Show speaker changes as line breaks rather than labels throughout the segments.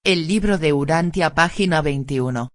El libro de Urantia, página 21.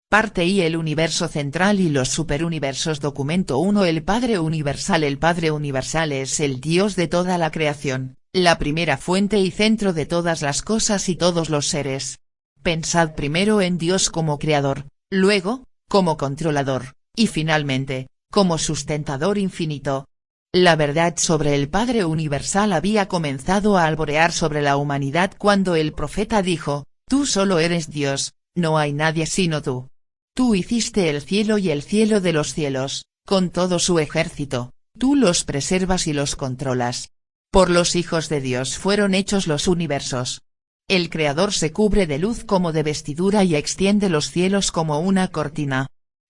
Parte I. El universo central y los superuniversos. Documento 1. El Padre Universal. El Padre Universal es el Dios de toda la creación, la primera fuente y centro de todas las cosas y todos los seres. Pensad primero en Dios como creador, luego, como controlador, y finalmente, como sustentador infinito. La verdad sobre el Padre Universal había comenzado a alborear sobre la humanidad cuando el profeta dijo: «Tú solo eres Dios, no hay nadie sino tú. Tú hiciste el cielo y el cielo de los cielos, con todo su ejército, tú los preservas y los controlas. Por los hijos de Dios fueron hechos los universos. El Creador se cubre de luz como de vestidura y extiende los cielos como una cortina».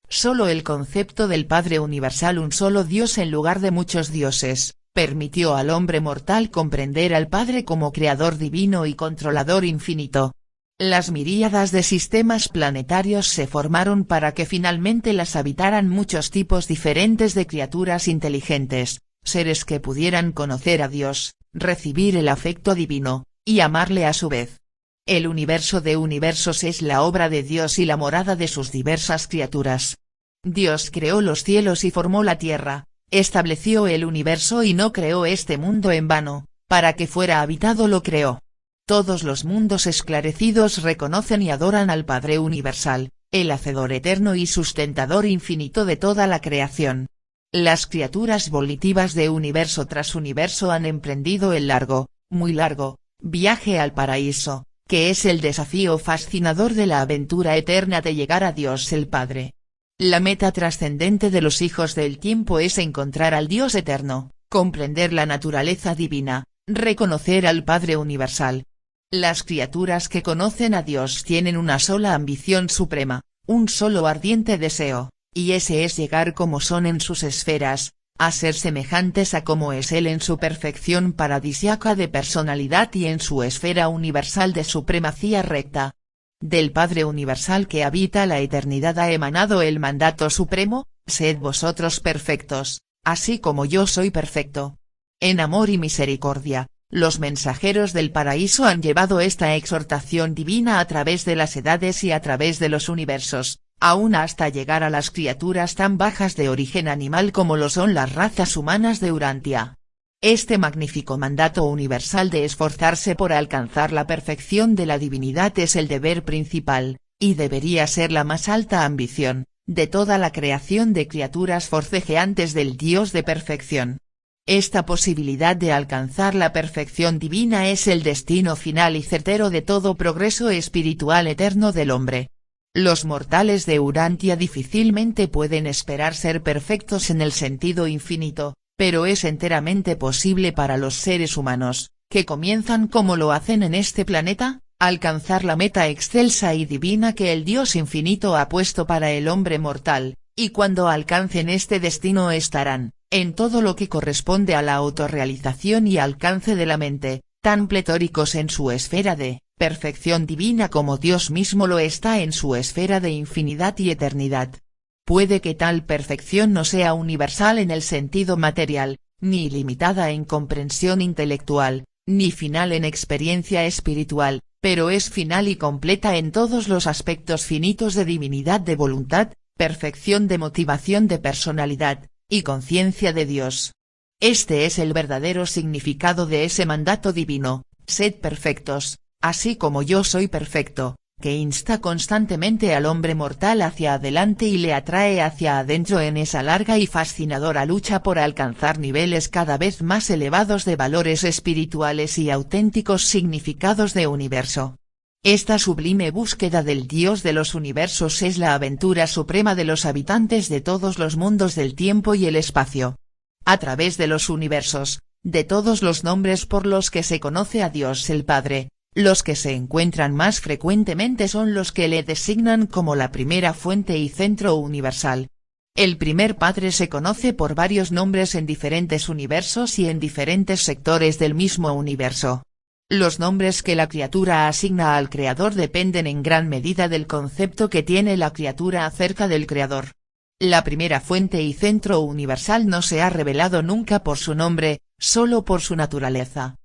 Solo el concepto del Padre Universal, un solo Dios en lugar de muchos dioses, permitió al hombre mortal comprender al Padre como creador divino y controlador infinito. Las miríadas de sistemas planetarios se formaron para que finalmente las habitaran muchos tipos diferentes de criaturas inteligentes, seres que pudieran conocer a Dios, recibir el afecto divino, y amarle a su vez. El universo de universos es la obra de Dios y la morada de sus diversas criaturas. Dios creó los cielos y formó la tierra, estableció el universo y no creó este mundo en vano, para que fuera habitado lo creó. Todos los mundos esclarecidos reconocen y adoran al Padre Universal, el Hacedor eterno y sustentador infinito de toda la creación. Las criaturas volitivas de universo tras universo han emprendido el largo, muy largo, viaje al paraíso, que es el desafío fascinador de la aventura eterna de llegar a Dios el Padre. La meta trascendente de los hijos del tiempo es encontrar al Dios eterno, comprender la naturaleza divina, reconocer al Padre Universal. Las criaturas que conocen a Dios tienen una sola ambición suprema, un solo ardiente deseo, y ese es llegar como son en sus esferas, a ser semejantes a como es Él en su perfección paradisiaca de personalidad y en su esfera universal de supremacía recta. Del Padre Universal que habita la eternidad ha emanado el mandato supremo: «Sed vosotros perfectos, así como yo soy perfecto». En amor y misericordia, los mensajeros del paraíso han llevado esta exhortación divina a través de las edades y a través de los universos, aún hasta llegar a las criaturas tan bajas de origen animal como lo son las razas humanas de Urantia. Este magnífico mandato universal de esforzarse por alcanzar la perfección de la divinidad es el deber principal, y debería ser la más alta ambición, de toda la creación de criaturas forcejeantes del Dios de perfección. Esta posibilidad de alcanzar la perfección divina es el destino final y certero de todo progreso espiritual eterno del hombre. Los mortales de Urantia difícilmente pueden esperar ser perfectos en el sentido infinito, pero es enteramente posible para los seres humanos, que comienzan como lo hacen en este planeta, alcanzar la meta excelsa y divina que el Dios infinito ha puesto para el hombre mortal, y cuando alcancen este destino estarán, en todo lo que corresponde a la autorrealización y alcance de la mente, tan pletóricos en su esfera de perfección divina como Dios mismo lo está en su esfera de infinidad y eternidad. Puede que tal perfección no sea universal en el sentido material, ni limitada en comprensión intelectual, ni final en experiencia espiritual, pero es final y completa en todos los aspectos finitos de divinidad de voluntad, perfección de motivación de personalidad, y conciencia de Dios. Este es el verdadero significado de ese mandato divino: «Sed perfectos, así como yo soy perfecto», que insta constantemente al hombre mortal hacia adelante y le atrae hacia adentro en esa larga y fascinadora lucha por alcanzar niveles cada vez más elevados de valores espirituales y auténticos significados de universo. Esta sublime búsqueda del Dios de los universos es la aventura suprema de los habitantes de todos los mundos del tiempo y el espacio. A través de los universos, de todos los nombres por los que se conoce a Dios el Padre, los que se encuentran más frecuentemente son los que le designan como la primera fuente y centro universal. El primer Padre se conoce por varios nombres en diferentes universos y en diferentes sectores del mismo universo. Los nombres que la criatura asigna al Creador dependen en gran medida del concepto que tiene la criatura acerca del Creador. La primera fuente y centro universal no se ha revelado nunca por su nombre, solo por su naturaleza.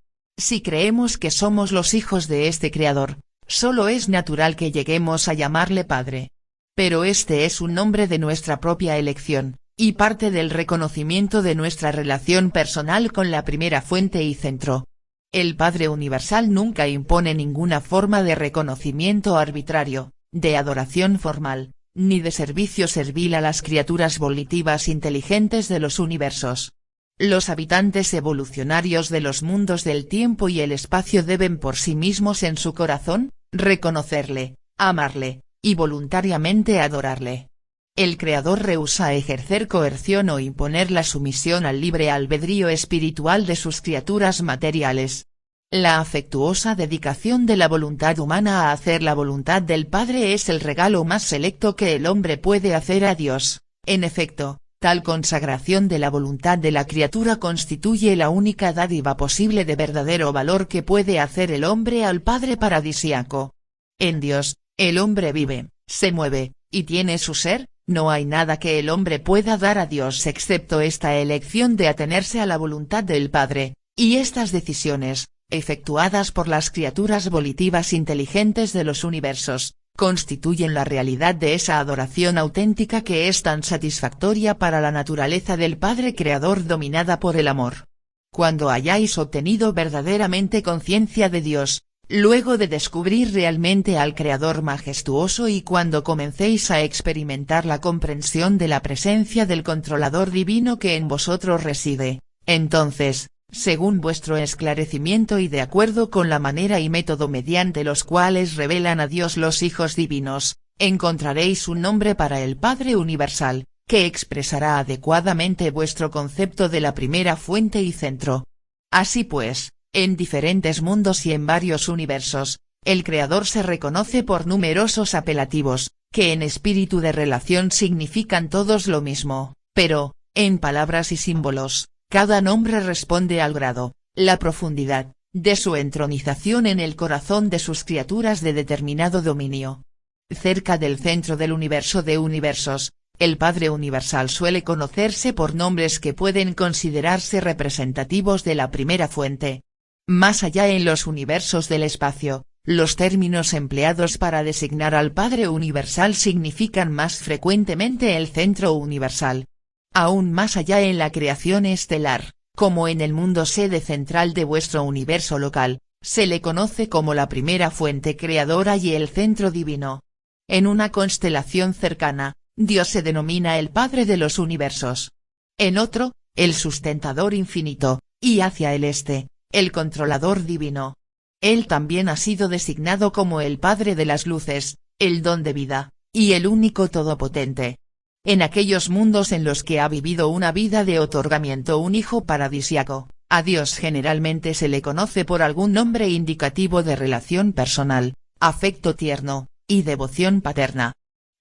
Si creemos que somos los hijos de este Creador, solo es natural que lleguemos a llamarle Padre. Pero este es un nombre de nuestra propia elección, y parte del reconocimiento de nuestra relación personal con la primera fuente y centro. El Padre Universal nunca impone ninguna forma de reconocimiento arbitrario, de adoración formal, ni de servicio servil a las criaturas volitivas inteligentes de los universos. Los habitantes evolucionarios de los mundos del tiempo y el espacio deben por sí mismos en su corazón, reconocerle, amarle, y voluntariamente adorarle. El Creador rehúsa ejercer coerción o imponer la sumisión al libre albedrío espiritual de sus criaturas materiales. La afectuosa dedicación de la voluntad humana a hacer la voluntad del Padre es el regalo más selecto que el hombre puede hacer a Dios. En efecto, tal consagración de la voluntad de la criatura constituye la única dádiva posible de verdadero valor que puede hacer el hombre al Padre paradisíaco. En Dios, el hombre vive, se mueve, y tiene su ser. No hay nada que el hombre pueda dar a Dios excepto esta elección de atenerse a la voluntad del Padre, y estas decisiones, efectuadas por las criaturas volitivas inteligentes de los universos, constituyen la realidad de esa adoración auténtica que es tan satisfactoria para la naturaleza del Padre Creador dominada por el amor. Cuando hayáis obtenido verdaderamente conciencia de Dios, luego de descubrir realmente al Creador majestuoso y cuando comencéis a experimentar la comprensión de la presencia del controlador divino que en vosotros reside, entonces, según vuestro esclarecimiento y de acuerdo con la manera y método mediante los cuales revelan a Dios los hijos divinos, encontraréis un nombre para el Padre Universal, que expresará adecuadamente vuestro concepto de la primera fuente y centro. Así pues, en diferentes mundos y en varios universos, el Creador se reconoce por numerosos apelativos, que en espíritu de relación significan todos lo mismo, pero, en palabras y símbolos, cada nombre responde al grado, la profundidad, de su entronización en el corazón de sus criaturas de determinado dominio. Cerca del centro del universo de universos, el Padre Universal suele conocerse por nombres que pueden considerarse representativos de la primera fuente. Más allá en los universos del espacio, los términos empleados para designar al Padre Universal significan más frecuentemente el Centro Universal. Aún más allá en la creación estelar, como en el mundo sede central de vuestro universo local, se le conoce como la primera fuente creadora y el centro divino. En una constelación cercana, Dios se denomina el Padre de los universos. En otro, el sustentador infinito, y hacia el este, el controlador divino. Él también ha sido designado como el Padre de las luces, el don de vida, y el único todopotente. En aquellos mundos en los que ha vivido una vida de otorgamiento un hijo paradisíaco, a Dios generalmente se le conoce por algún nombre indicativo de relación personal, afecto tierno, y devoción paterna.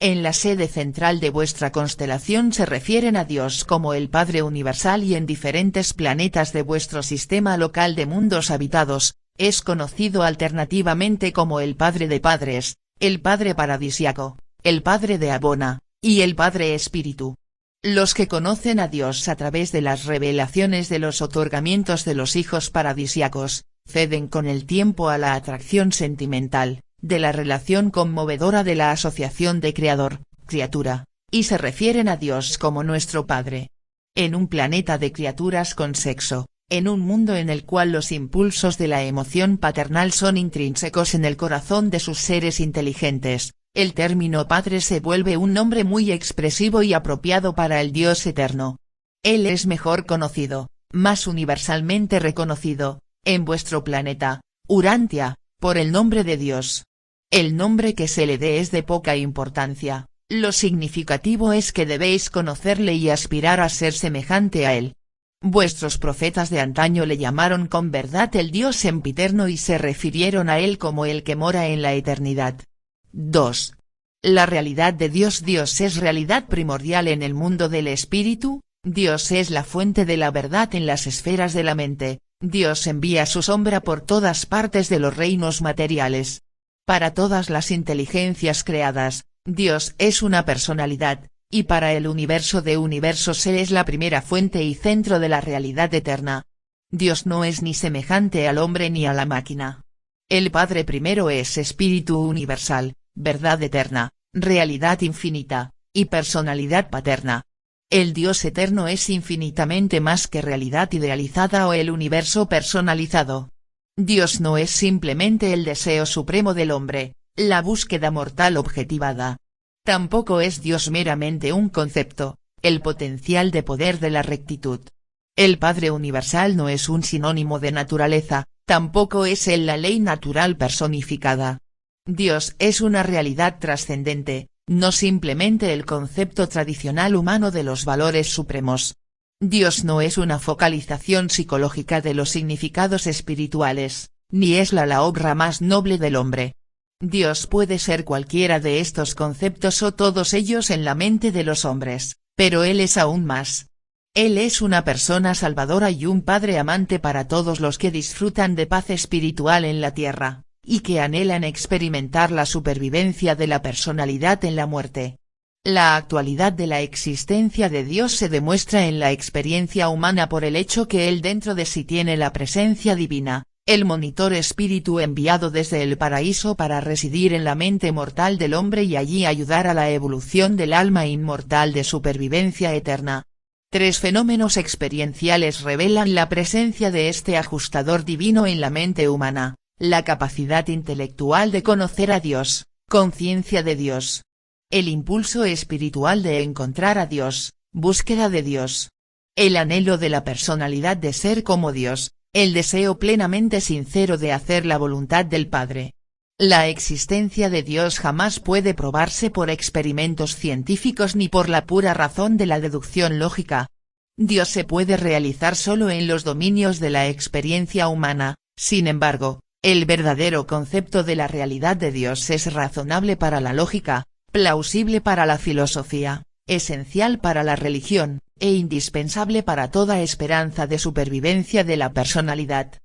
En la sede central de vuestra constelación se refieren a Dios como el Padre Universal y en diferentes planetas de vuestro sistema local de mundos habitados, es conocido alternativamente como el Padre de Padres, el Padre Paradisíaco, el Padre de Abona, y el Padre Espíritu. Los que conocen a Dios a través de las revelaciones de los otorgamientos de los hijos paradisíacos, ceden con el tiempo a la atracción sentimental, de la relación conmovedora de la asociación de creador-criatura, y se refieren a Dios como nuestro Padre. En un planeta de criaturas con sexo, en un mundo en el cual los impulsos de la emoción paternal son intrínsecos en el corazón de sus seres inteligentes, el término Padre se vuelve un nombre muy expresivo y apropiado para el Dios eterno. Él es mejor conocido, más universalmente reconocido, en vuestro planeta, Urantia, por el nombre de Dios. El nombre que se le dé es de poca importancia, lo significativo es que debéis conocerle y aspirar a ser semejante a él. Vuestros profetas de antaño le llamaron con verdad el Dios sempiterno y se refirieron a él como el que mora en la eternidad. 2. La realidad de Dios. Dios es realidad primordial en el mundo del espíritu, Dios es la fuente de la verdad en las esferas de la mente, Dios envía su sombra por todas partes de los reinos materiales. Para todas las inteligencias creadas, Dios es una personalidad, y para el universo de universos Él es la primera fuente y centro de la realidad eterna. Dios no es ni semejante al hombre ni a la máquina. El Padre primero es espíritu universal, verdad eterna, realidad infinita, y personalidad paterna. El Dios eterno es infinitamente más que realidad idealizada o el universo personalizado. Dios no es simplemente el deseo supremo del hombre, la búsqueda mortal objetivada. Tampoco es Dios meramente un concepto, el potencial de poder de la rectitud. El Padre universal no es un sinónimo de naturaleza, tampoco es Él la ley natural personificada. Dios es una realidad trascendente, no simplemente el concepto tradicional humano de los valores supremos. Dios no es una focalización psicológica de los significados espirituales, ni es la obra más noble del hombre. Dios puede ser cualquiera de estos conceptos o todos ellos en la mente de los hombres, pero Él es aún más. Él es una persona salvadora y un Padre amante para todos los que disfrutan de paz espiritual en la tierra, y que anhelan experimentar la supervivencia de la personalidad en la muerte. La actualidad de la existencia de Dios se demuestra en la experiencia humana por el hecho que Él dentro de sí tiene la presencia divina, el monitor espíritu enviado desde el paraíso para residir en la mente mortal del hombre y allí ayudar a la evolución del alma inmortal de supervivencia eterna. 3 fenómenos experienciales revelan la presencia de este ajustador divino en la mente humana: la capacidad intelectual de conocer a Dios, conciencia de Dios. El impulso espiritual de encontrar a Dios, búsqueda de Dios. El anhelo de la personalidad de ser como Dios, el deseo plenamente sincero de hacer la voluntad del Padre. La existencia de Dios jamás puede probarse por experimentos científicos ni por la pura razón de la deducción lógica. Dios se puede realizar solo en los dominios de la experiencia humana, sin embargo, el verdadero concepto de la realidad de Dios es razonable para la lógica, plausible para la filosofía, esencial para la religión, e indispensable para toda esperanza de supervivencia de la personalidad.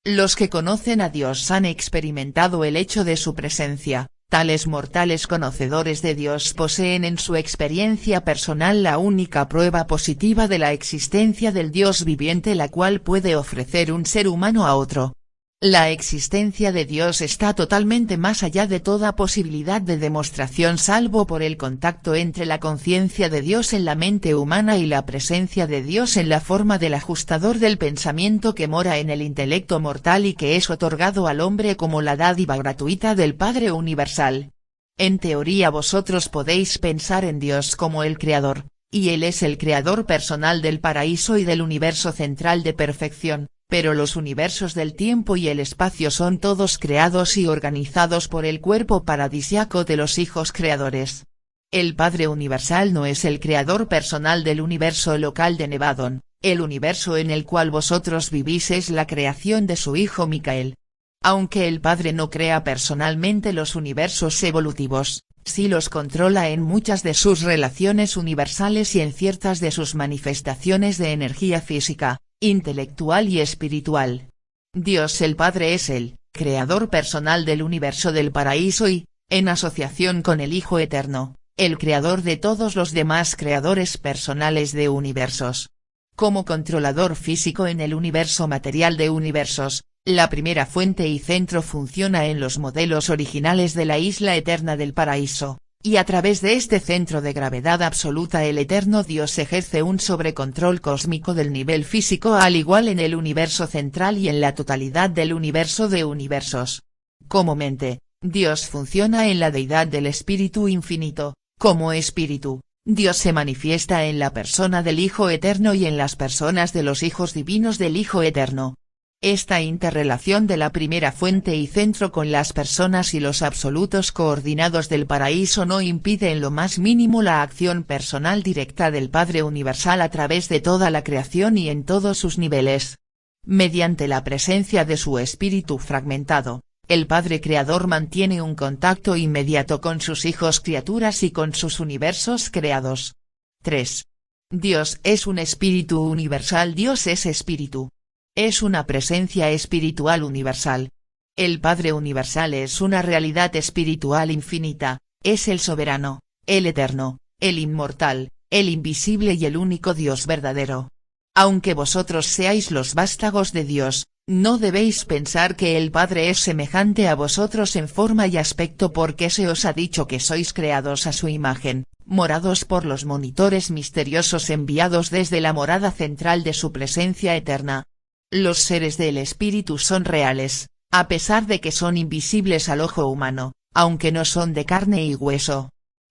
Los que conocen a Dios han experimentado el hecho de su presencia, tales mortales conocedores de Dios poseen en su experiencia personal la única prueba positiva de la existencia del Dios viviente la cual puede ofrecer un ser humano a otro. La existencia de Dios está totalmente más allá de toda posibilidad de demostración salvo por el contacto entre la conciencia de Dios en la mente humana y la presencia de Dios en la forma del ajustador del pensamiento que mora en el intelecto mortal y que es otorgado al hombre como la dádiva gratuita del Padre universal. En teoría vosotros podéis pensar en Dios como el Creador, y Él es el Creador personal del paraíso y del universo central de perfección. Pero los universos del tiempo y el espacio son todos creados y organizados por el cuerpo paradisiaco de los hijos creadores. El Padre universal no es el creador personal del universo local de Nevadon, el universo en el cual vosotros vivís es la creación de su hijo Micael. Aunque el Padre no crea personalmente los universos evolutivos, sí los controla en muchas de sus relaciones universales y en ciertas de sus manifestaciones de energía física, intelectual y espiritual. Dios el Padre es el creador personal del universo del paraíso y, en asociación con el Hijo Eterno, el creador de todos los demás creadores personales de universos. Como controlador físico en el universo material de universos, la primera fuente y centro funciona en los modelos originales de la isla eterna del paraíso, y a través de este centro de gravedad absoluta el eterno Dios ejerce un sobrecontrol cósmico del nivel físico al igual en el universo central y en la totalidad del universo de universos. Como mente, Dios funciona en la deidad del Espíritu Infinito, como Espíritu. Dios se manifiesta en la persona del Hijo Eterno y en las personas de los hijos divinos del Hijo Eterno. Esta interrelación de la primera fuente y centro con las personas y los absolutos coordinados del paraíso no impide en lo más mínimo la acción personal directa del Padre Universal a través de toda la creación y en todos sus niveles. Mediante la presencia de su espíritu fragmentado, el Padre Creador mantiene un contacto inmediato con sus hijos criaturas y con sus universos creados. 3. Dios es un espíritu universal. Dios es espíritu. Es una presencia espiritual universal. El Padre Universal es una realidad espiritual infinita, es el soberano, el eterno, el inmortal, el invisible y el único Dios verdadero. Aunque vosotros seáis los vástagos de Dios, No debéis pensar que el Padre es semejante a vosotros en forma y aspecto porque se os ha dicho que sois creados a su imagen, morados por los monitores misteriosos enviados desde la morada central de su presencia eterna. Los seres del espíritu son reales, a pesar de que son invisibles al ojo humano, aunque no son de carne y hueso.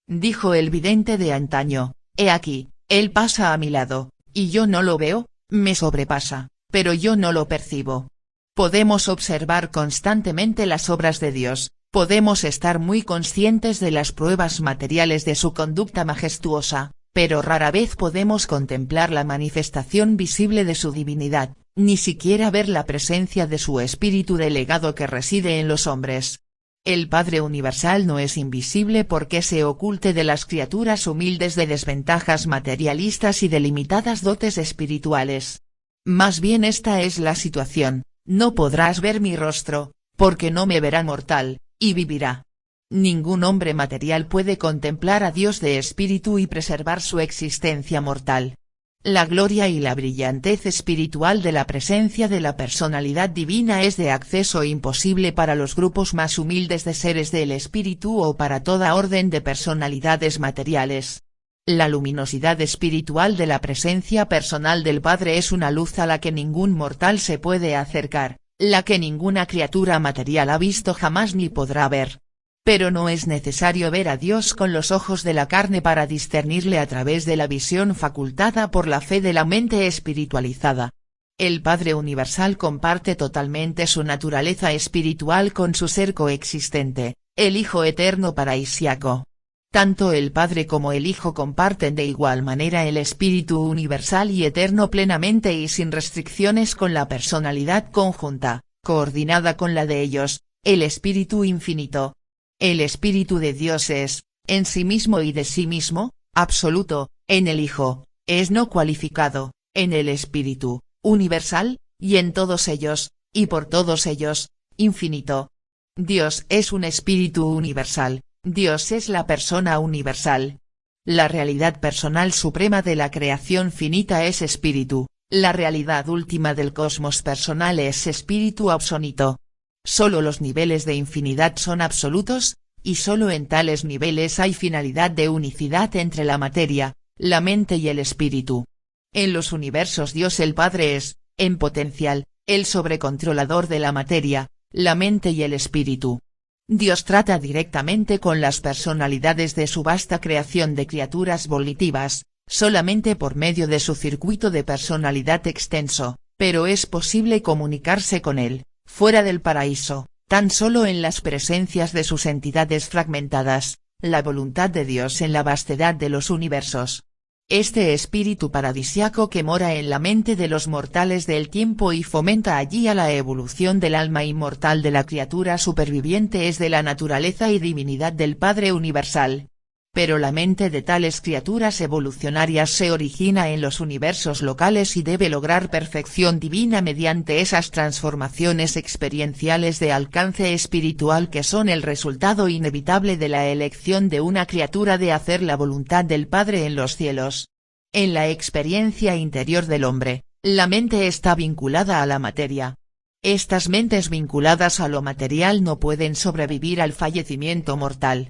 Dijo el vidente de antaño, he aquí, él pasa a mi lado, y yo no lo veo, me sobrepasa, pero yo no lo percibo. Podemos observar constantemente las obras de Dios, podemos estar muy conscientes de las pruebas materiales de su conducta majestuosa, pero rara vez podemos contemplar la manifestación visible de su divinidad, ni siquiera ver la presencia de su espíritu delegado que reside en los hombres. El Padre Universal no es invisible porque se oculte de las criaturas humildes de desventajas materialistas y de limitadas dotes espirituales. Más bien esta es la situación, no podrás ver mi rostro, porque no me verá mortal, y vivirá. Ningún hombre material puede contemplar a Dios de espíritu y preservar su existencia mortal. La gloria y la brillantez espiritual de la presencia de la personalidad divina es de acceso imposible para los grupos más humildes de seres del espíritu o para toda orden de personalidades materiales. La luminosidad espiritual de la presencia personal del Padre es una luz a la que ningún mortal se puede acercar, la que ninguna criatura material ha visto jamás ni podrá ver. Pero no es necesario ver a Dios con los ojos de la carne para discernirle a través de la visión facultada por la fe de la mente espiritualizada. El Padre Universal comparte totalmente su naturaleza espiritual con su ser coexistente, el Hijo Eterno Paraísiaco. Tanto el Padre como el Hijo comparten de igual manera el Espíritu Universal y Eterno plenamente y sin restricciones con la personalidad conjunta, coordinada con la de ellos, el Espíritu Infinito. El Espíritu de Dios es, en sí mismo y de sí mismo, absoluto, en el Hijo, es no cualificado, en el Espíritu, universal, y en todos ellos, y por todos ellos, infinito. Dios es un Espíritu universal, Dios es la persona universal. La realidad personal suprema de la creación finita es Espíritu, la realidad última del cosmos personal es Espíritu absonito. Solo los niveles de infinidad son absolutos, y solo en tales niveles hay finalidad de unicidad entre la materia, la mente y el espíritu. En los universos Dios el Padre es, en potencial, el sobrecontrolador de la materia, la mente y el espíritu. Dios trata directamente con las personalidades de su vasta creación de criaturas volitivas, solamente por medio de su circuito de personalidad extenso, pero es posible comunicarse con él, fuera del paraíso, tan solo en las presencias de sus entidades fragmentadas, la voluntad de Dios en la vastedad de los universos. Este espíritu paradisiaco que mora en la mente de los mortales del tiempo y fomenta allí a la evolución del alma inmortal de la criatura superviviente es de la naturaleza y divinidad del Padre Universal. Pero la mente de tales criaturas evolucionarias se origina en los universos locales y debe lograr perfección divina mediante esas transformaciones experienciales de alcance espiritual que son el resultado inevitable de la elección de una criatura de hacer la voluntad del Padre en los cielos. En la experiencia interior del hombre, la mente está vinculada a la materia. Estas mentes vinculadas a lo material no pueden sobrevivir al fallecimiento mortal.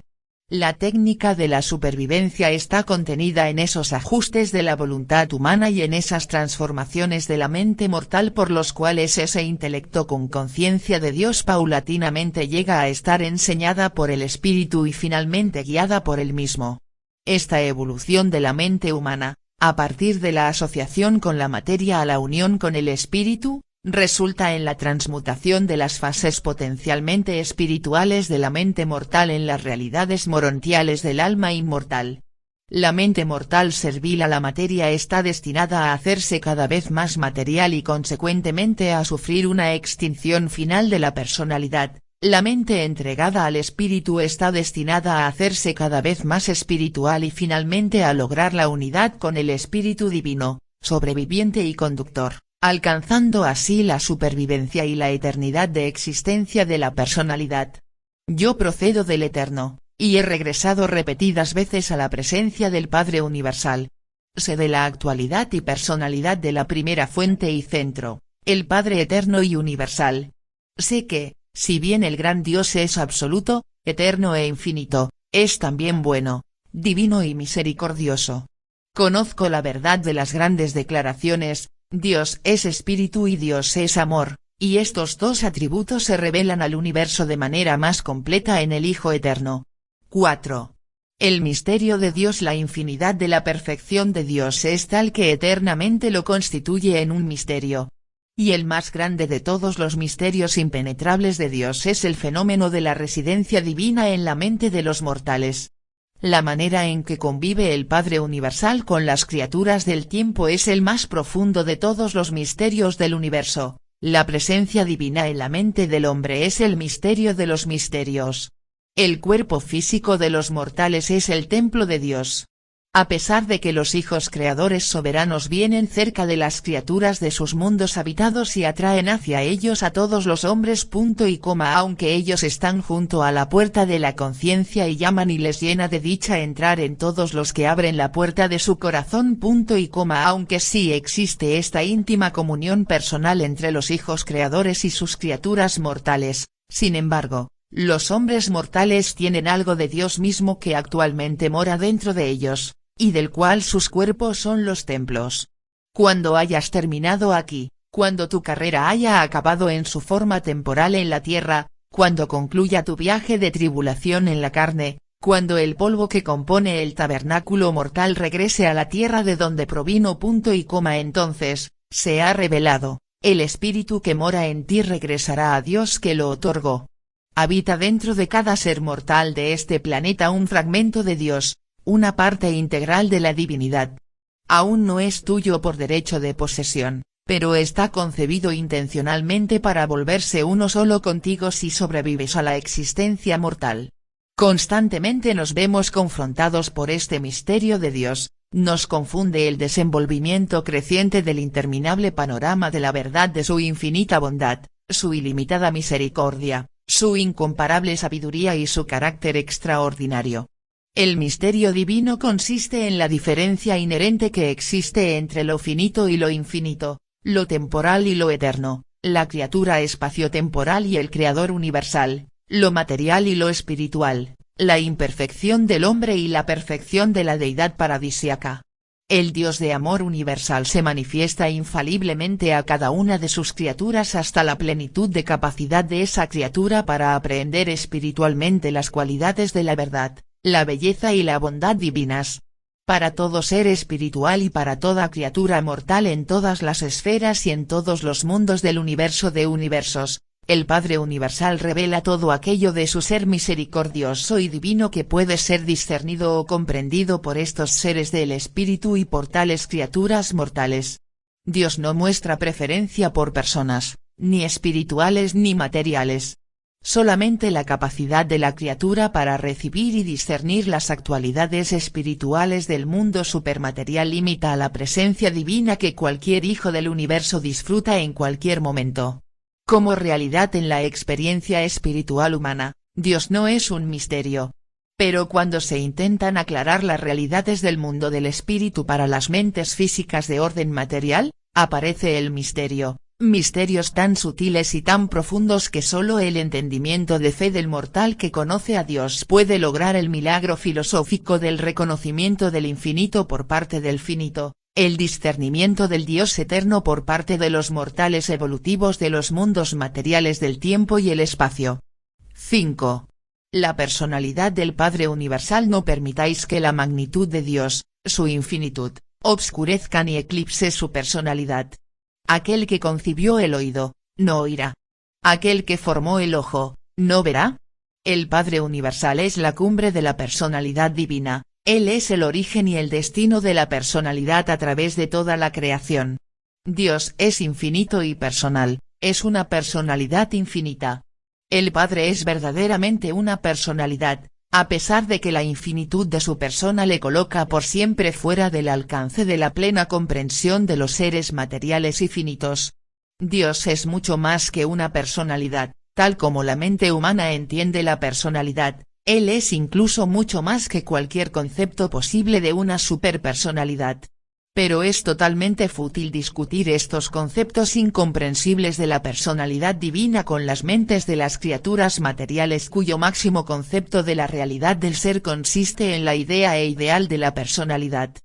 La técnica de la supervivencia está contenida en esos ajustes de la voluntad humana y en esas transformaciones de la mente mortal por los cuales ese intelecto con conciencia de Dios paulatinamente llega a estar enseñada por el espíritu y finalmente guiada por él mismo. Esta evolución de la mente humana, a partir de la asociación con la materia a la unión con el espíritu, resulta en la transmutación de las fases potencialmente espirituales de la mente mortal en las realidades morontiales del alma inmortal. La mente mortal servil a la materia está destinada a hacerse cada vez más material y consecuentemente a sufrir una extinción final de la personalidad. La mente entregada al espíritu está destinada a hacerse cada vez más espiritual y finalmente a lograr la unidad con el espíritu divino, sobreviviente y conductor, alcanzando así la supervivencia y la eternidad de existencia de la personalidad. Yo procedo del Eterno, y he regresado repetidas veces a la presencia del Padre Universal. Sé de la actualidad y personalidad de la primera fuente y centro, el Padre eterno y universal. Sé que, si bien el gran Dios es absoluto, eterno e infinito, es también bueno, divino y misericordioso. Conozco la verdad de las grandes declaraciones, Dios es espíritu y Dios es amor, y estos dos atributos se revelan al universo de manera más completa en el Hijo eterno. 4. El misterio de Dios. La infinidad de la perfección de Dios es tal que eternamente lo constituye en un misterio. Y el más grande de todos los misterios impenetrables de Dios es el fenómeno de la residencia divina en la mente de los mortales. La manera en que convive el Padre Universal con las criaturas del tiempo es el más profundo de todos los misterios del universo. La presencia divina en la mente del hombre es el misterio de los misterios. El cuerpo físico de los mortales es el templo de Dios. A pesar de que los hijos creadores soberanos vienen cerca de las criaturas de sus mundos habitados y atraen hacia ellos a todos los hombres. Aunque ellos están junto a la puerta de la conciencia y llaman y les llena de dicha entrar en todos los que abren la puerta de su corazón. Aunque sí existe esta íntima comunión personal entre los hijos creadores y sus criaturas mortales, sin embargo, los hombres mortales tienen algo de Dios mismo que actualmente mora dentro de ellos, y del cual sus cuerpos son los templos. Cuando hayas terminado aquí, cuando tu carrera haya acabado en su forma temporal en la tierra, cuando concluya tu viaje de tribulación en la carne, cuando el polvo que compone el tabernáculo mortal regrese a la tierra de donde provino. Entonces, se ha revelado, el espíritu que mora en ti regresará a Dios que lo otorgó. Habita dentro de cada ser mortal de este planeta un fragmento de Dios, una parte integral de la divinidad. Aún no es tuyo por derecho de posesión, pero está concebido intencionalmente para volverse uno solo contigo si sobrevives a la existencia mortal. Constantemente nos vemos confrontados por este misterio de Dios, nos confunde el desenvolvimiento creciente del interminable panorama de la verdad de su infinita bondad, su ilimitada misericordia, su incomparable sabiduría y su carácter extraordinario. El misterio divino consiste en la diferencia inherente que existe entre lo finito y lo infinito, lo temporal y lo eterno, la criatura espaciotemporal y el creador universal, lo material y lo espiritual, la imperfección del hombre y la perfección de la deidad paradisíaca. El Dios de amor universal se manifiesta infaliblemente a cada una de sus criaturas hasta la plenitud de capacidad de esa criatura para aprehender espiritualmente las cualidades de la verdad, la belleza y la bondad divinas. Para todo ser espiritual y para toda criatura mortal en todas las esferas y en todos los mundos del universo de universos, el Padre Universal revela todo aquello de su ser misericordioso y divino que puede ser discernido o comprendido por estos seres del espíritu y por tales criaturas mortales. Dios no muestra preferencia por personas, ni espirituales ni materiales. Solamente la capacidad de la criatura para recibir y discernir las actualidades espirituales del mundo supermaterial limita a la presencia divina que cualquier hijo del universo disfruta en cualquier momento. Como realidad en la experiencia espiritual humana, Dios no es un misterio. Pero cuando se intentan aclarar las realidades del mundo del espíritu para las mentes físicas de orden material, aparece el misterio, misterios tan sutiles y tan profundos que solo el entendimiento de fe del mortal que conoce a Dios puede lograr el milagro filosófico del reconocimiento del infinito por parte del finito. El discernimiento del Dios eterno por parte de los mortales evolutivos de los mundos materiales del tiempo y el espacio. 5. La personalidad del Padre Universal. No permitáis que la magnitud de Dios, su infinitud, obscurezca ni eclipse su personalidad. Aquel que concibió el oído, no oirá. Aquel que formó el ojo, no verá. El Padre Universal es la cumbre de la personalidad divina. Él es el origen y el destino de la personalidad a través de toda la creación. Dios es infinito y personal, es una personalidad infinita. El Padre es verdaderamente una personalidad, a pesar de que la infinitud de su persona le coloca por siempre fuera del alcance de la plena comprensión de los seres materiales y finitos. Dios es mucho más que una personalidad, tal como la mente humana entiende la personalidad. Él es incluso mucho más que cualquier concepto posible de una superpersonalidad. Pero es totalmente fútil discutir estos conceptos incomprensibles de la personalidad divina con las mentes de las criaturas materiales cuyo máximo concepto de la realidad del ser consiste en la idea e ideal de la personalidad.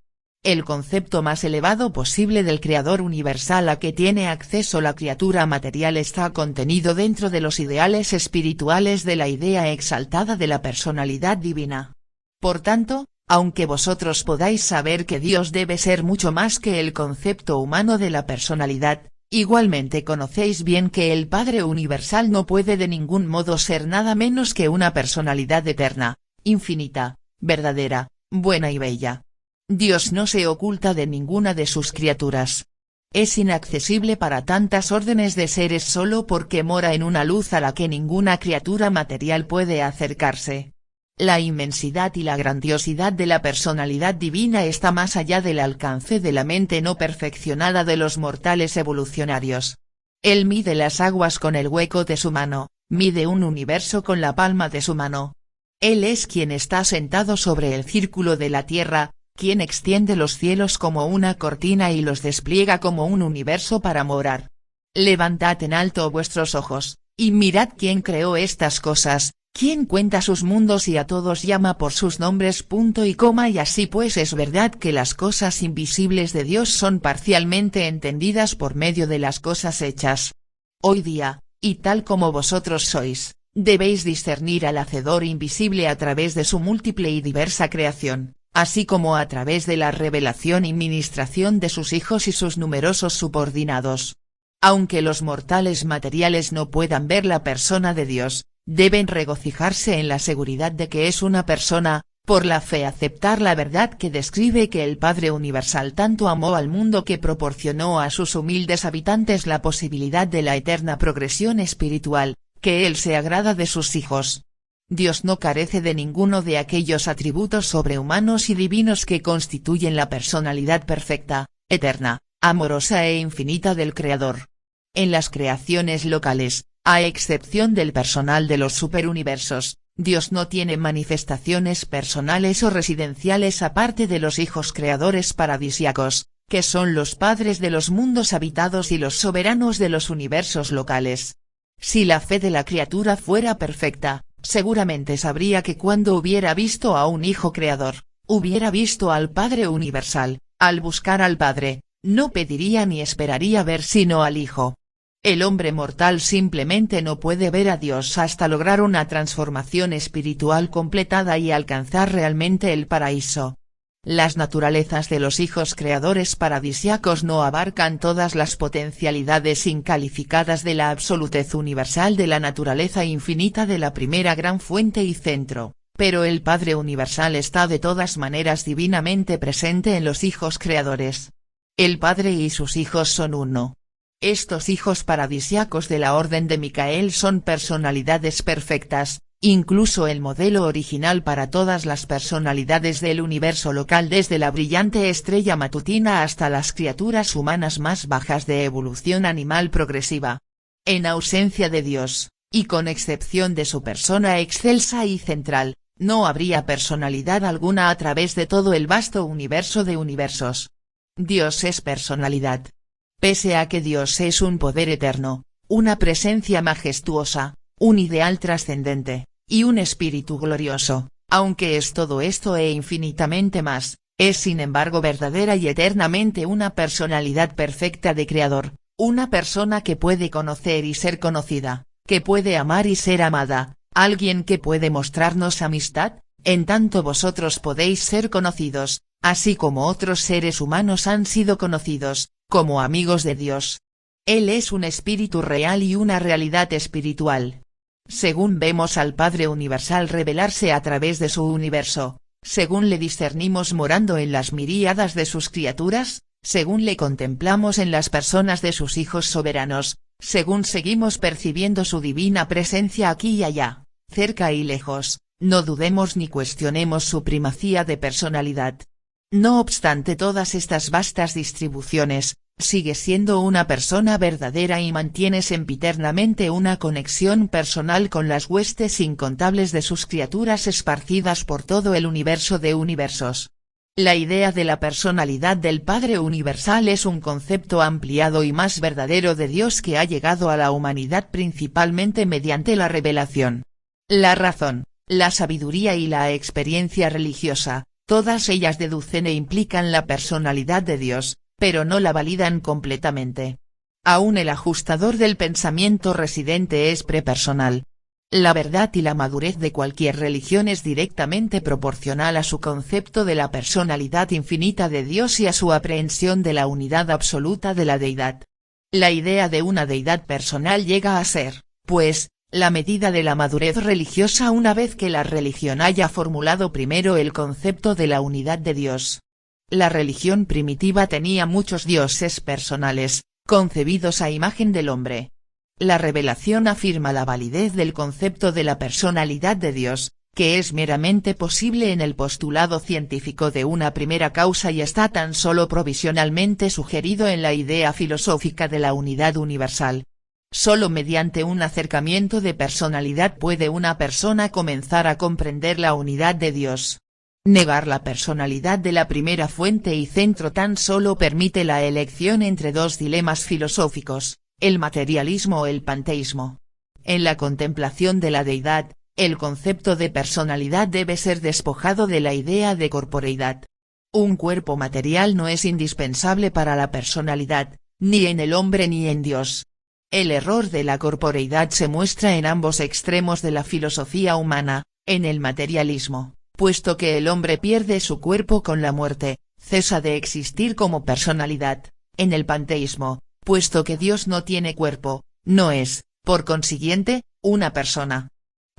El concepto más elevado posible del Creador universal a que tiene acceso la criatura material está contenido dentro de los ideales espirituales de la idea exaltada de la personalidad divina. Por tanto, aunque vosotros podáis saber que Dios debe ser mucho más que el concepto humano de la personalidad, igualmente conocéis bien que el Padre Universal no puede de ningún modo ser nada menos que una personalidad eterna, infinita, verdadera, buena y bella. Dios no se oculta de ninguna de sus criaturas. Es inaccesible para tantas órdenes de seres solo porque mora en una luz a la que ninguna criatura material puede acercarse. La inmensidad y la grandiosidad de la personalidad divina está más allá del alcance de la mente no perfeccionada de los mortales evolucionarios. Él mide las aguas con el hueco de su mano, mide un universo con la palma de su mano. Él es quien está sentado sobre el círculo de la tierra, quien extiende los cielos como una cortina y los despliega como un universo para morar. Levantad en alto vuestros ojos, y mirad quién creó estas cosas, quién cuenta sus mundos y a todos llama por sus nombres. Y así pues es verdad que las cosas invisibles de Dios son parcialmente entendidas por medio de las cosas hechas. Hoy día, y tal como vosotros sois, debéis discernir al Hacedor invisible a través de su múltiple y diversa creación, así como a través de la revelación y ministración de sus hijos y sus numerosos subordinados. Aunque los mortales materiales no puedan ver la persona de Dios, deben regocijarse en la seguridad de que es una persona, por la fe aceptar la verdad que describe que el Padre Universal tanto amó al mundo que proporcionó a sus humildes habitantes la posibilidad de la eterna progresión espiritual, que Él se agrada de sus hijos. Dios no carece de ninguno de aquellos atributos sobrehumanos y divinos que constituyen la personalidad perfecta, eterna, amorosa e infinita del Creador. En las creaciones locales, a excepción del personal de los superuniversos, Dios no tiene manifestaciones personales o residenciales aparte de los hijos creadores paradisiacos, que son los padres de los mundos habitados y los soberanos de los universos locales. Si la fe de la criatura fuera perfecta, seguramente sabría que cuando hubiera visto a un hijo creador, hubiera visto al Padre Universal. Al buscar al Padre, no pediría ni esperaría ver sino al Hijo. El hombre mortal simplemente no puede ver a Dios hasta lograr una transformación espiritual completada y alcanzar realmente el paraíso. Las naturalezas de los hijos creadores paradisiacos no abarcan todas las potencialidades incalificadas de la absolutez universal de la naturaleza infinita de la primera gran fuente y centro, pero el Padre Universal está de todas maneras divinamente presente en los hijos creadores. El Padre y sus hijos son uno. Estos hijos paradisiacos de la orden de Micael son personalidades perfectas, incluso el modelo original para todas las personalidades del universo local desde la brillante estrella matutina hasta las criaturas humanas más bajas de evolución animal progresiva. En ausencia de Dios, y con excepción de su persona excelsa y central, no habría personalidad alguna a través de todo el vasto universo de universos. Dios es personalidad. Pese a que Dios es un poder eterno, una presencia majestuosa, un ideal trascendente, y un espíritu glorioso, aunque es todo esto e infinitamente más, es sin embargo verdadera y eternamente una personalidad perfecta de Creador, una persona que puede conocer y ser conocida, que puede amar y ser amada, alguien que puede mostrarnos amistad, en tanto vosotros podéis ser conocidos, así como otros seres humanos han sido conocidos, como amigos de Dios. Él es un espíritu real y una realidad espiritual. Según vemos al Padre Universal revelarse a través de su universo, según le discernimos morando en las miríadas de sus criaturas, según le contemplamos en las personas de sus hijos soberanos, según seguimos percibiendo su divina presencia aquí y allá, cerca y lejos, no dudemos ni cuestionemos su primacía de personalidad. No obstante todas estas vastas distribuciones, sigue siendo una persona verdadera y mantiene sempiternamente una conexión personal con las huestes incontables de sus criaturas esparcidas por todo el universo de universos. La idea de la personalidad del Padre Universal es un concepto ampliado y más verdadero de Dios que ha llegado a la humanidad principalmente mediante la revelación. La razón, la sabiduría y la experiencia religiosa, todas ellas deducen e implican la personalidad de Dios, pero no la validan completamente. Aún el ajustador del pensamiento residente es prepersonal. La verdad y la madurez de cualquier religión es directamente proporcional a su concepto de la personalidad infinita de Dios y a su aprehensión de la unidad absoluta de la deidad. La idea de una deidad personal llega a ser, pues, la medida de la madurez religiosa una vez que la religión haya formulado primero el concepto de la unidad de Dios. La religión primitiva tenía muchos dioses personales, concebidos a imagen del hombre. La revelación afirma la validez del concepto de la personalidad de Dios, que es meramente posible en el postulado científico de una primera causa y está tan solo provisionalmente sugerido en la idea filosófica de la unidad universal. Solo mediante un acercamiento de personalidad puede una persona comenzar a comprender la unidad de Dios. Negar la personalidad de la primera fuente y centro tan solo permite la elección entre dos dilemas filosóficos, el materialismo o el panteísmo. En la contemplación de la deidad, el concepto de personalidad debe ser despojado de la idea de corporeidad. Un cuerpo material no es indispensable para la personalidad, ni en el hombre ni en Dios. El error de la corporeidad se muestra en ambos extremos de la filosofía humana, en el materialismo, puesto que el hombre pierde su cuerpo con la muerte, cesa de existir como personalidad, en el panteísmo, puesto que Dios no tiene cuerpo, no es, por consiguiente, una persona.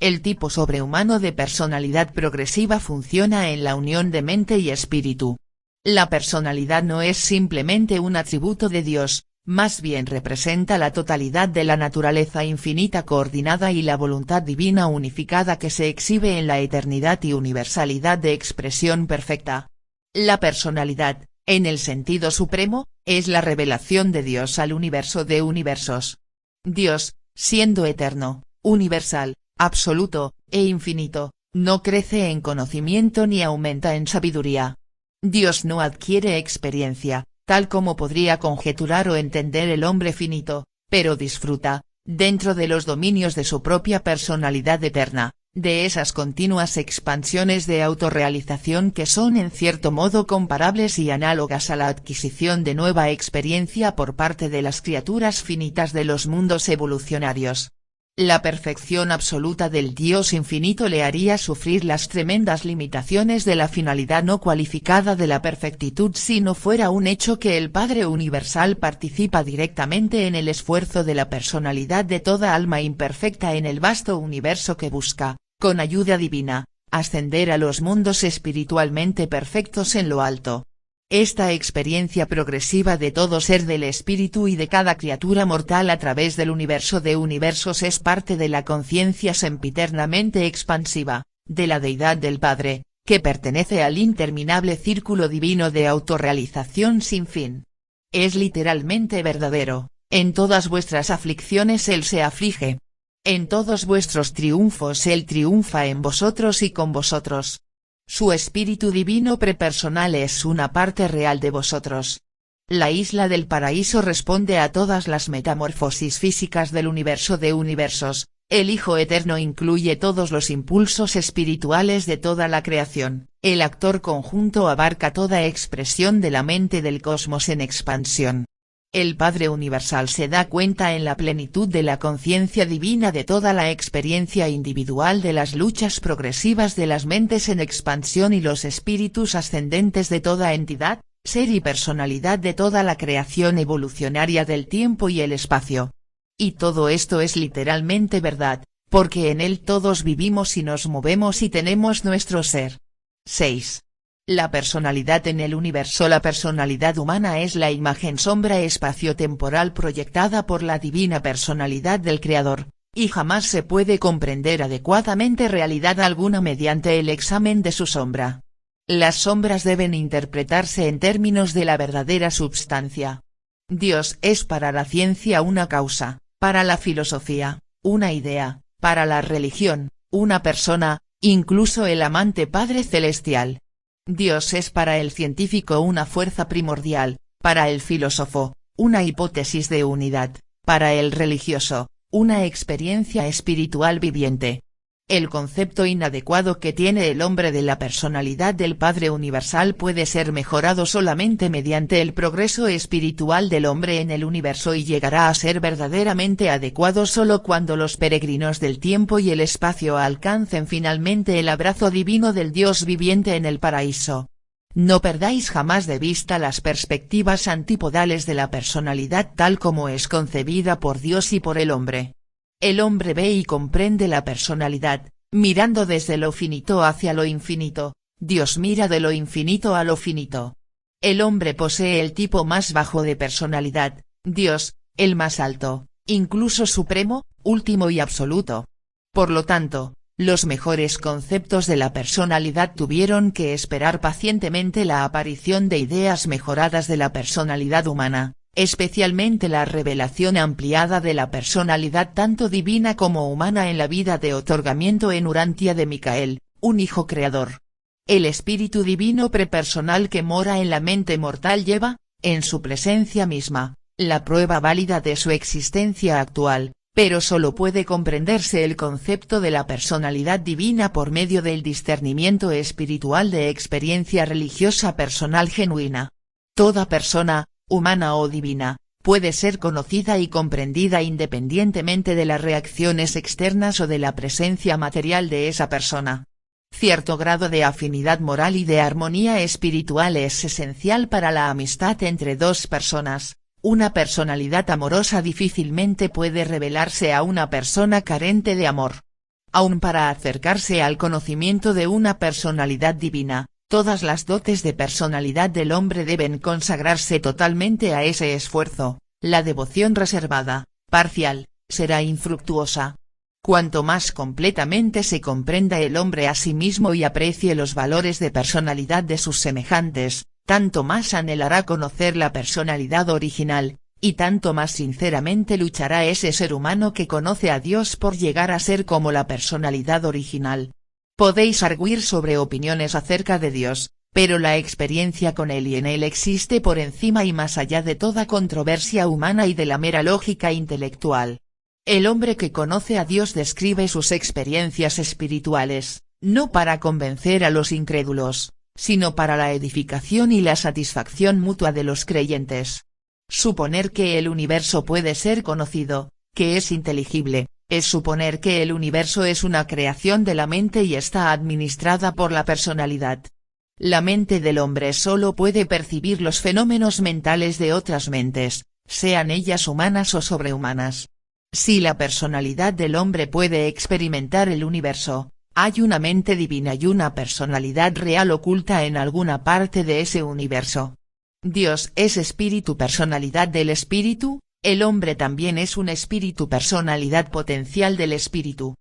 El tipo sobrehumano de personalidad progresiva funciona en la unión de mente y espíritu. La personalidad no es simplemente un atributo de Dios, más bien representa la totalidad de la naturaleza infinita coordinada y la voluntad divina unificada que se exhibe en la eternidad y universalidad de expresión perfecta. La personalidad, en el sentido supremo, es la revelación de Dios al universo de universos. Dios, siendo eterno, universal, absoluto, e infinito, no crece en conocimiento ni aumenta en sabiduría. Dios no adquiere experiencia, tal como podría conjeturar o entender el hombre finito, pero disfruta, dentro de los dominios de su propia personalidad eterna, de esas continuas expansiones de autorrealización que son en cierto modo comparables y análogas a la adquisición de nueva experiencia por parte de las criaturas finitas de los mundos evolucionarios. La perfección absoluta del Dios infinito le haría sufrir las tremendas limitaciones de la finalidad no cualificada de la perfectitud si no fuera un hecho que el Padre Universal participa directamente en el esfuerzo de la personalidad de toda alma imperfecta en el vasto universo que busca, con ayuda divina, ascender a los mundos espiritualmente perfectos en lo alto. Esta experiencia progresiva de todo ser del espíritu y de cada criatura mortal a través del universo de universos es parte de la conciencia sempiternamente expansiva, de la deidad del Padre, que pertenece al interminable círculo divino de autorrealización sin fin. Es literalmente verdadero, en todas vuestras aflicciones Él se aflige. En todos vuestros triunfos Él triunfa en vosotros y con vosotros. Su espíritu divino prepersonal es una parte real de vosotros. La isla del paraíso responde a todas las metamorfosis físicas del universo de universos, el Hijo Eterno incluye todos los impulsos espirituales de toda la creación, el actor conjunto abarca toda expresión de la mente del cosmos en expansión. El Padre Universal se da cuenta en la plenitud de la conciencia divina de toda la experiencia individual de las luchas progresivas de las mentes en expansión y los espíritus ascendentes de toda entidad, ser y personalidad de toda la creación evolucionaria del tiempo y el espacio. Y todo esto es literalmente verdad, porque en él todos vivimos y nos movemos y tenemos nuestro ser. 6. La personalidad en el universo. La personalidad humana es la imagen sombra espaciotemporal proyectada por la divina personalidad del Creador, y jamás se puede comprender adecuadamente realidad alguna mediante el examen de su sombra. Las sombras deben interpretarse en términos de la verdadera substancia. Dios es para la ciencia una causa, para la filosofía, una idea, para la religión, una persona, incluso el amante Padre Celestial. Dios es para el científico una fuerza primordial, para el filósofo, una hipótesis de unidad, para el religioso, una experiencia espiritual viviente. El concepto inadecuado que tiene el hombre de la personalidad del Padre Universal puede ser mejorado solamente mediante el progreso espiritual del hombre en el universo y llegará a ser verdaderamente adecuado solo cuando los peregrinos del tiempo y el espacio alcancen finalmente el abrazo divino del Dios viviente en el paraíso. No perdáis jamás de vista las perspectivas antipodales de la personalidad tal como es concebida por Dios y por el hombre. El hombre ve y comprende la personalidad, mirando desde lo finito hacia lo infinito, Dios mira de lo infinito a lo finito. El hombre posee el tipo más bajo de personalidad, Dios, el más alto, incluso supremo, último y absoluto. Por lo tanto, los mejores conceptos de la personalidad tuvieron que esperar pacientemente la aparición de ideas mejoradas de la personalidad humana, especialmente la revelación ampliada de la personalidad tanto divina como humana en la vida de otorgamiento en Urantia de Micael, un hijo creador. El espíritu divino prepersonal que mora en la mente mortal lleva, en su presencia misma, la prueba válida de su existencia actual, pero solo puede comprenderse el concepto de la personalidad divina por medio del discernimiento espiritual de experiencia religiosa personal genuina. Toda persona, humana o divina, puede ser conocida y comprendida independientemente de las reacciones externas o de la presencia material de esa persona. Cierto grado de afinidad moral y de armonía espiritual es esencial para la amistad entre dos personas. Una personalidad amorosa difícilmente puede revelarse a una persona carente de amor. Aun para acercarse al conocimiento de una personalidad divina, todas las dotes de personalidad del hombre deben consagrarse totalmente a ese esfuerzo. La devoción reservada, parcial, será infructuosa. Cuanto más completamente se comprenda el hombre a sí mismo y aprecie los valores de personalidad de sus semejantes, tanto más anhelará conocer la personalidad original, y tanto más sinceramente luchará ese ser humano que conoce a Dios por llegar a ser como la personalidad original. Podéis arguir sobre opiniones acerca de Dios, pero la experiencia con Él y en Él existe por encima y más allá de toda controversia humana y de la mera lógica intelectual. El hombre que conoce a Dios describe sus experiencias espirituales, no para convencer a los incrédulos, sino para la edificación y la satisfacción mutua de los creyentes. Suponer que el universo puede ser conocido, que es inteligible, es suponer que el universo es una creación de la mente y está administrada por la personalidad. La mente del hombre solo puede percibir los fenómenos mentales de otras mentes, sean ellas humanas o sobrehumanas. Si la personalidad del hombre puede experimentar el universo, hay una mente divina y una personalidad real oculta en alguna parte de ese universo. Dios es espíritu personalidad del espíritu, el hombre también es un espíritu personalidad potencial del espíritu.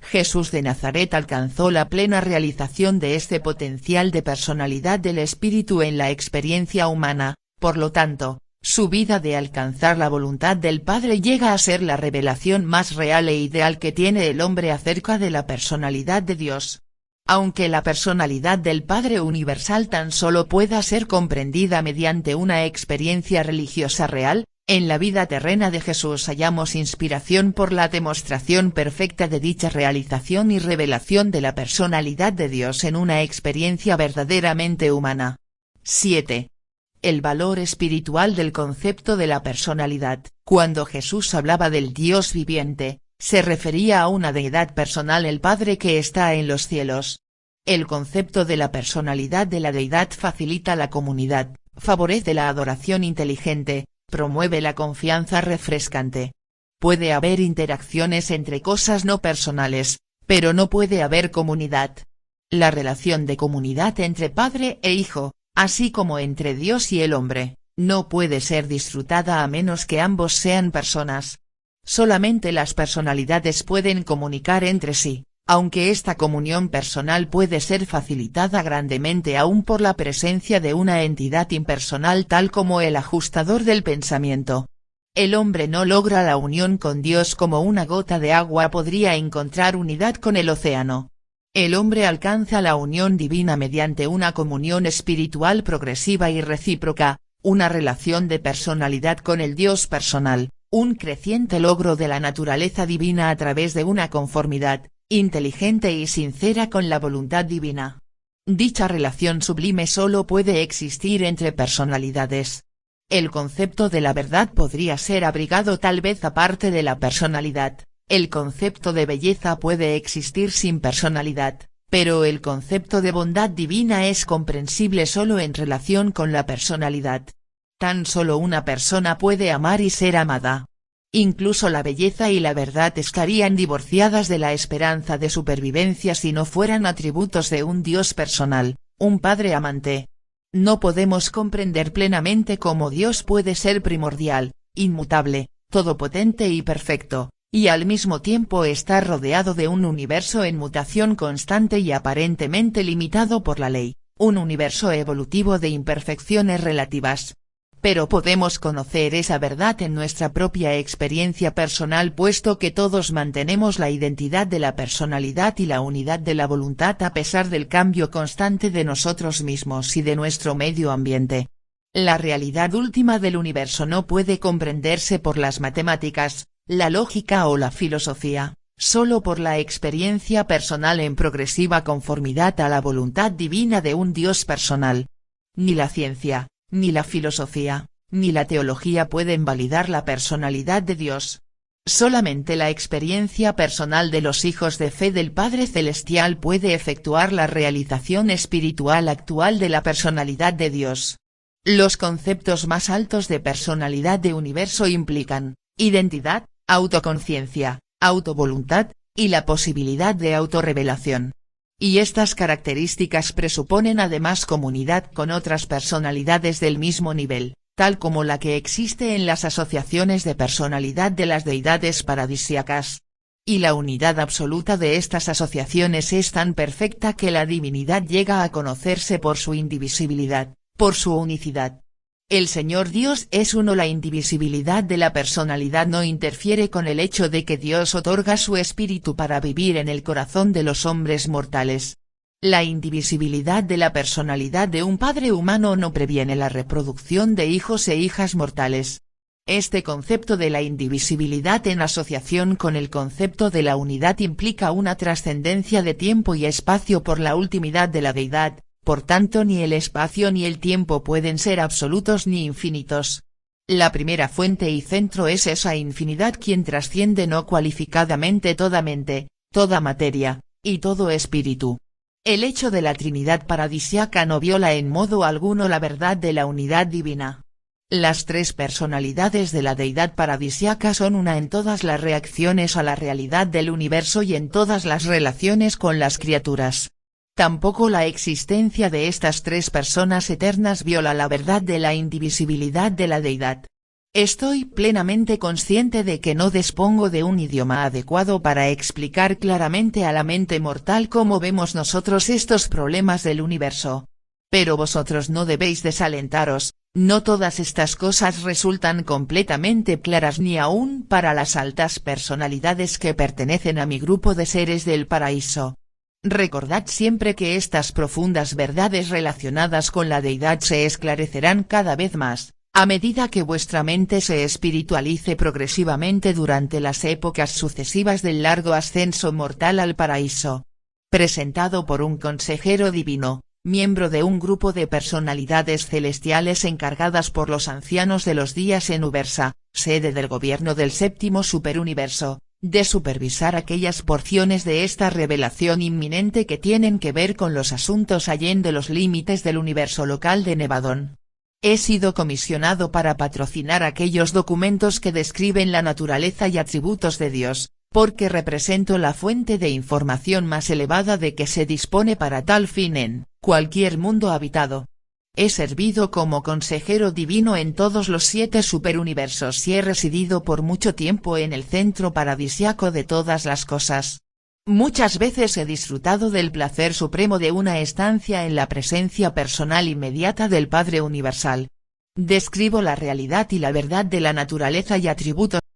Jesús de Nazaret alcanzó la plena realización de este potencial de personalidad del espíritu en la experiencia humana, por lo tanto, su vida de alcanzar la voluntad del Padre llega a ser la revelación más real e ideal que tiene el hombre acerca de la personalidad de Dios. Aunque la personalidad del Padre Universal tan solo pueda ser comprendida mediante una experiencia religiosa real, en la vida terrena de Jesús hallamos inspiración por la demostración perfecta de dicha realización y revelación de la personalidad de Dios en una experiencia verdaderamente humana. 7. El valor espiritual del concepto de la personalidad. Cuando Jesús hablaba del Dios viviente, se refería a una deidad personal, el Padre que está en los cielos. El concepto de la personalidad de la deidad facilita la comunidad, favorece la adoración inteligente, promueve la confianza refrescante. Puede haber interacciones entre cosas no personales, pero no puede haber comunidad. La relación de comunidad entre padre e hijo, así como entre Dios y el hombre, no puede ser disfrutada a menos que ambos sean personas. Solamente las personalidades pueden comunicar entre sí, aunque esta comunión personal puede ser facilitada grandemente aún por la presencia de una entidad impersonal tal como el ajustador del pensamiento. El hombre no logra la unión con Dios como una gota de agua podría encontrar unidad con el océano. El hombre alcanza la unión divina mediante una comunión espiritual progresiva y recíproca, una relación de personalidad con el Dios personal, un creciente logro de la naturaleza divina a través de una conformidad, inteligente y sincera con la voluntad divina. Dicha relación sublime solo puede existir entre personalidades. El concepto de la verdad podría ser abrigado tal vez aparte de la personalidad, el concepto de belleza puede existir sin personalidad, pero el concepto de bondad divina es comprensible solo en relación con la personalidad. Tan solo una persona puede amar y ser amada. Incluso la belleza y la verdad estarían divorciadas de la esperanza de supervivencia si no fueran atributos de un Dios personal, un Padre amante. No podemos comprender plenamente cómo Dios puede ser primordial, inmutable, todopotente y perfecto, y al mismo tiempo estar rodeado de un universo en mutación constante y aparentemente limitado por la ley, un universo evolutivo de imperfecciones relativas. Pero podemos conocer esa verdad en nuestra propia experiencia personal puesto que todos mantenemos la identidad de la personalidad y la unidad de la voluntad a pesar del cambio constante de nosotros mismos y de nuestro medio ambiente. La realidad última del universo no puede comprenderse por las matemáticas, la lógica o la filosofía, solo por la experiencia personal en progresiva conformidad a la voluntad divina de un Dios personal. Ni la ciencia, ni la filosofía, ni la teología pueden validar la personalidad de Dios. Solamente la experiencia personal de los hijos de fe del Padre Celestial puede efectuar la realización espiritual actual de la personalidad de Dios. Los conceptos más altos de personalidad de universo implican identidad, autoconciencia, autovoluntad, y la posibilidad de autorrevelación. Y estas características presuponen además comunidad con otras personalidades del mismo nivel, tal como la que existe en las asociaciones de personalidad de las deidades paradisíacas. Y la unidad absoluta de estas asociaciones es tan perfecta que la divinidad llega a conocerse por su indivisibilidad, por su unicidad. El Señor Dios es uno. La indivisibilidad de la personalidad no interfiere con el hecho de que Dios otorga su espíritu para vivir en el corazón de los hombres mortales. La indivisibilidad de la personalidad de un padre humano no previene la reproducción de hijos e hijas mortales. Este concepto de la indivisibilidad en asociación con el concepto de la unidad implica una trascendencia de tiempo y espacio por la ultimidad de la deidad. Por tanto ni el espacio ni el tiempo pueden ser absolutos ni infinitos. La primera fuente y centro es esa infinidad quien trasciende no cualificadamente toda mente, toda materia, y todo espíritu. El hecho de la Trinidad paradisiaca no viola en modo alguno la verdad de la unidad divina. Las tres personalidades de la deidad paradisiaca son una en todas las reacciones a la realidad del universo y en todas las relaciones con las criaturas. Tampoco la existencia de estas tres personas eternas viola la verdad de la indivisibilidad de la deidad. Estoy plenamente consciente de que no dispongo de un idioma adecuado para explicar claramente a la mente mortal cómo vemos nosotros estos problemas del universo. Pero vosotros no debéis desalentaros, no todas estas cosas resultan completamente claras ni aún para las altas personalidades que pertenecen a mi grupo de seres del paraíso. Recordad siempre que estas profundas verdades relacionadas con la deidad se esclarecerán cada vez más, a medida que vuestra mente se espiritualice progresivamente durante las épocas sucesivas del largo ascenso mortal al paraíso. Presentado por un consejero divino, miembro de un grupo de personalidades celestiales encargadas por los ancianos de los días en Ubersa, sede del gobierno del séptimo superuniverso, de supervisar aquellas porciones de esta revelación inminente que tienen que ver con los asuntos allende los límites del universo local de Nevadón. He sido comisionado para patrocinar aquellos documentos que describen la naturaleza y atributos de Dios, porque represento la fuente de información más elevada de que se dispone para tal fin en cualquier mundo habitado. He servido como consejero divino en todos los 7 superuniversos y he residido por mucho tiempo en el centro paradisiaco de todas las cosas. Muchas veces he disfrutado del placer supremo de una estancia en la presencia personal inmediata del Padre Universal. Describo la realidad y la verdad de la naturaleza y atributos